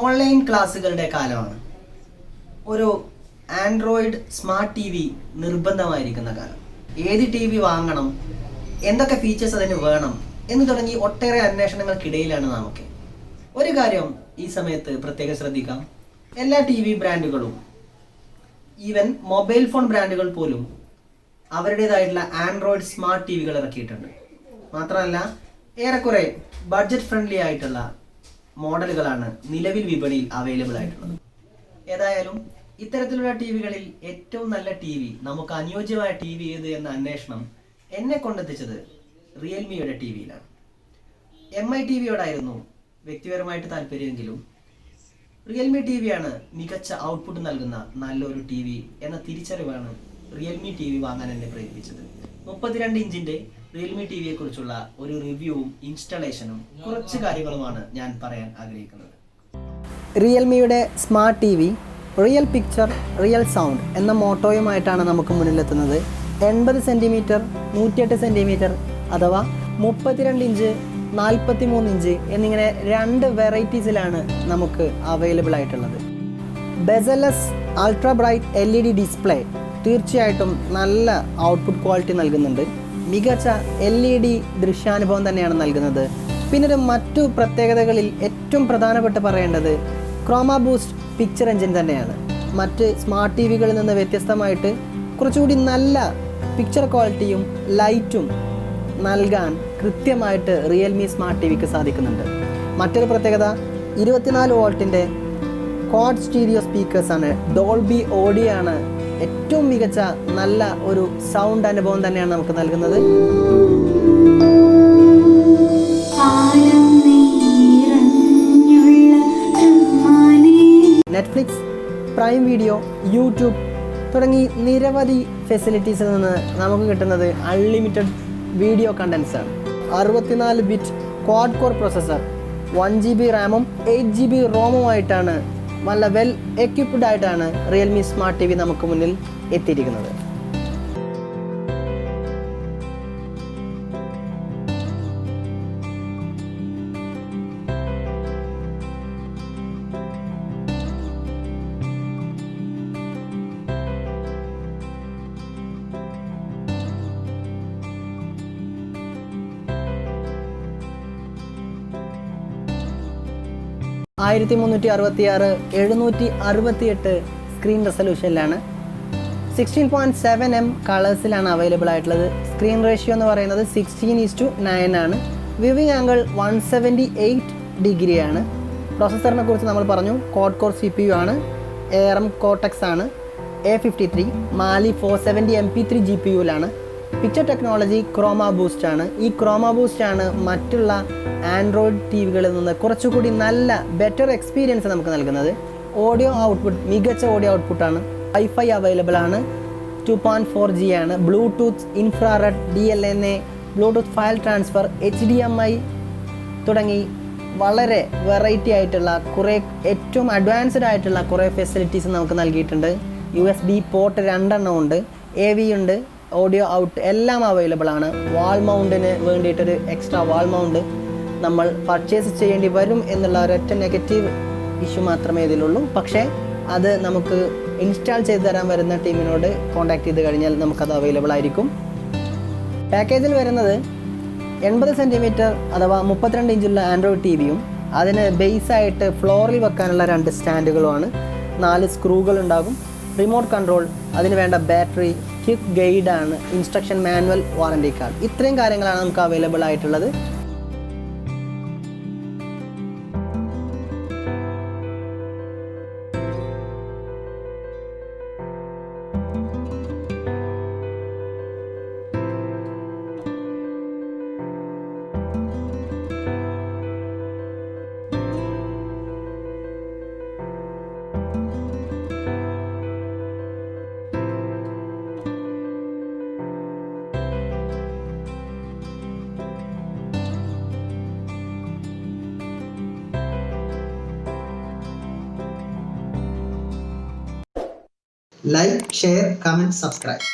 Online ക്ലാസ്സുകളുടെ കാലമാണ്. ഒരു Android smart T V നിർബന്ധമായിരിക്കുന്ന കാലം. ഏത് ടി വി വാങ്ങണം, എന്തൊക്കെ ഫീച്ചേഴ്സ് അതിന് വേണം എന്ന് തുടങ്ങി ഒട്ടേറെ അന്വേഷണങ്ങൾക്കിടയിലാണ് നമുക്ക്. ഒരു കാര്യം ഈ സമയത്ത് പ്രത്യേകം ശ്രദ്ധിക്കാം. എല്ലാ ടി വി ബ്രാൻഡുകളും, ഈവൻ മൊബൈൽ ഫോൺ ബ്രാൻഡുകൾ പോലും അവരുടേതായിട്ടുള്ള ആൻഡ്രോയിഡ് സ്മാർട്ട് ടി വികൾ ഇറക്കിയിട്ടുണ്ട്. മാത്രമല്ല, ഏറെക്കുറെ ബഡ്ജറ്റ് ഫ്രണ്ട്ലി ആയിട്ടുള്ള മോഡലുകളാണ് നിലവിൽ വിപണിയിൽ അവൈലബിൾ ആയിട്ടുള്ളത്. ഏതായാലും ഇത്തരത്തിലുള്ള ടി വികളിൽ ഏറ്റവും നല്ല ടി വി, നമുക്ക് അനുയോജ്യമായ ടി വി ഏത് എന്ന അന്വേഷണം എന്നെ കൊണ്ടെത്തിച്ചത് റിയൽമിയുടെ ടി വിയിലാണ്. MI ടിവിയോടായിരുന്നു വ്യക്തിപരമായിട്ട് താല്പര്യമെങ്കിലും റിയൽമി ടി വിയാണ് മികച്ച ഔട്ട്പുട്ട് നൽകുന്ന നല്ലൊരു ടി വി എന്ന തിരിച്ചറിവാണ് റിയൽമി ടി വി വാങ്ങാൻ എന്നെ പ്രേരിപ്പിച്ചത്. 32 ഇഞ്ചിന്റെ റിയൽമി ടി വിയെ കുറിച്ചുള്ള ഒരു റിവ്യൂവും ഇൻസ്റ്റലേഷനും കുറച്ച് കാര്യങ്ങളുമാണ് ഞാൻ പറയാൻ ആഗ്രഹിക്കുന്നത്. റിയൽമിയുടെ smart T V real picture real sound എന്ന മോട്ടോയുമായിട്ടാണ് നമുക്ക് മുന്നിലെത്തുന്നത്. 80 സെൻറ്റിമീറ്റർ, 108 സെൻറ്റിമീറ്റർ അഥവാ 32 ഇഞ്ച്, 43 ഇഞ്ച് എന്നിങ്ങനെ 2 വെറൈറ്റീസിലാണ് നമുക്ക് അവൈലബിൾ ആയിട്ടുള്ളത്. ബെസലെസ് അൾട്രാ ബ്രൈറ്റ് LED ഡിസ്പ്ലേ തീർച്ചയായിട്ടും നല്ല ഔട്ട്പുട്ട് ക്വാളിറ്റി നൽകുന്നുണ്ട്. മികച്ച LED ദൃശ്യാനുഭവം തന്നെയാണ് നൽകുന്നത്. പിന്നീട് മറ്റു പ്രത്യേകതകളിൽ ഏറ്റവും പ്രധാനപ്പെട്ട് പറയേണ്ടത് ക്രോമ ബൂസ്റ്റ് പിക്ചർ എഞ്ചിൻ തന്നെയാണ്. മറ്റ് സ്മാർട്ട് ടി വികളിൽ നിന്ന് വ്യത്യസ്തമായിട്ട് കുറച്ചുകൂടി നല്ല പിക്ചർ ക്വാളിറ്റിയും ലൈറ്റും നൽകാൻ കൃത്യമായിട്ട് റിയൽമി സ്മാർട്ട് ടി വിക്ക് സാധിക്കുന്നുണ്ട്. മറ്റൊരു പ്രത്യേകത 24 വോൾട്ടിൻ്റെ ക്വാഡ് സ്റ്റീരിയോ സ്പീക്കേഴ്സാണ്. ഡോൾബി ഓഡിയോ ആണ്. ഏറ്റവും മികച്ച നല്ല ഒരു സൗണ്ട് അനുഭവം തന്നെയാണ് നമുക്ക് നൽകുന്നത്. നെറ്റ്ഫ്ലിക്സ്, പ്രൈം വീഡിയോ, യൂട്യൂബ് തുടങ്ങി നിരവധി ഫെസിലിറ്റീസിൽ നിന്ന് നമുക്ക് കിട്ടുന്നത് അൺലിമിറ്റഡ് വീഡിയോ കണ്ടൻസ് ആണ്. 64 bit quad core processor, 1 GB റാമും 8 GB റോമുമായിട്ടാണ് നല്ല വെൽ എക്യുപ്ഡ് ആയിട്ടാണ് റിയൽമി സ്മാർട്ട് ടി വി നമുക്ക് മുന്നിൽ എത്തിയിരിക്കുന്നത്. ആയിരത്തി 366 768 സ്ക്രീൻ റെസൊല്യൂഷനിലാണ്. 16.7 കളേഴ്സിലാണ് അവൈലബിൾ ആയിട്ടുള്ളത്. സ്ക്രീൻ റേഷ്യോ എന്ന് പറയുന്നത് 16:9 ആണ്. വ്യൂവിംഗ് ആംഗിൾ 178 ഡിഗ്രിയാണ്. പ്രോസസ്സറിനെ കുറിച്ച് നമ്മൾ പറഞ്ഞു. ക്വാഡ് കോർ CPU ആണ്. ARM കോർട്ടെക്സ് ആണ്. A53 മാലി 470 MP3 GPUവിലാണ്. പിക്ചർ ടെക്നോളജി ക്രോമ ബൂസ്റ്റ് ആണ്. ഈ ക്രോമ ബൂസ്റ്റ് ആണ് മറ്റുള്ള ആൻഡ്രോയിഡ് ടി വികളിൽ നിന്ന് കുറച്ചുകൂടി നല്ല ബെറ്റർ എക്സ്പീരിയൻസ് നമുക്ക് നൽകുന്നത്. ഓഡിയോ ഔട്ട്പുട്ട് മികച്ച ഓഡിയോ ഔട്ട്പുട്ടാണ്. വൈഫൈ അവൈലബിൾ ആണ്. 2.4G ആണ്. Bluetooth, infrared, DLNA, Bluetooth file transfer, HDMI തുടങ്ങി വളരെ വെറൈറ്റി ആയിട്ടുള്ള കുറേ ഏറ്റവും അഡ്വാൻസ്ഡ് ആയിട്ടുള്ള കുറേ ഫെസിലിറ്റീസ് നമുക്ക് നൽകിയിട്ടുണ്ട്. USB പോർട്ട് 2 ഉണ്ട്. AV ഉണ്ട്. ഓഡിയോ ഔട്ട് എല്ലാം അവൈലബിൾ ആണ്. വാൾ മൗണ്ടിന് വേണ്ടിയിട്ടൊരു എക്സ്ട്രാ വാൾ മൗണ്ട് നമ്മൾ പർച്ചേസ് ചെയ്യേണ്ടി വരും എന്നുള്ള ഒരൊറ്റ നെഗറ്റീവ് ഇഷ്യൂ മാത്രമേ ഇതിലുള്ളൂ. പക്ഷേ അത് നമുക്ക് ഇൻസ്റ്റാൾ ചെയ്ത് തരാൻ വരുന്ന ടീമിനോട് കോൺടാക്ട് ചെയ്ത് കഴിഞ്ഞാൽ നമുക്കത് അവൈലബിൾ ആയിരിക്കും. പാക്കേജിൽ വരുന്നത് 80 സെൻറ്റിമീറ്റർ അഥവാ 32 ഇഞ്ചുള്ള ആൻഡ്രോയിഡ് ടി വിയും അതിന് ബേസായിട്ട് ഫ്ലോറിൽ വെക്കാനുള്ള 2 സ്റ്റാൻഡുകളുമാണ്. 4 സ്ക്രൂകൾ ഉണ്ടാകും. റിമോട്ട് കൺട്രോൾ, അതിന് വേണ്ട ബാറ്ററി, ക്വിക്ക് ഗൈഡാണ്, ഇൻസ്ട്രക്ഷൻ മാനുവൽ, വാറണ്ടി കാർഡ്. ഇത്രയും കാര്യങ്ങളാണ് നമുക്ക് അവൈലബിൾ ആയിട്ടുള്ളത്. Like, share, comment, subscribe.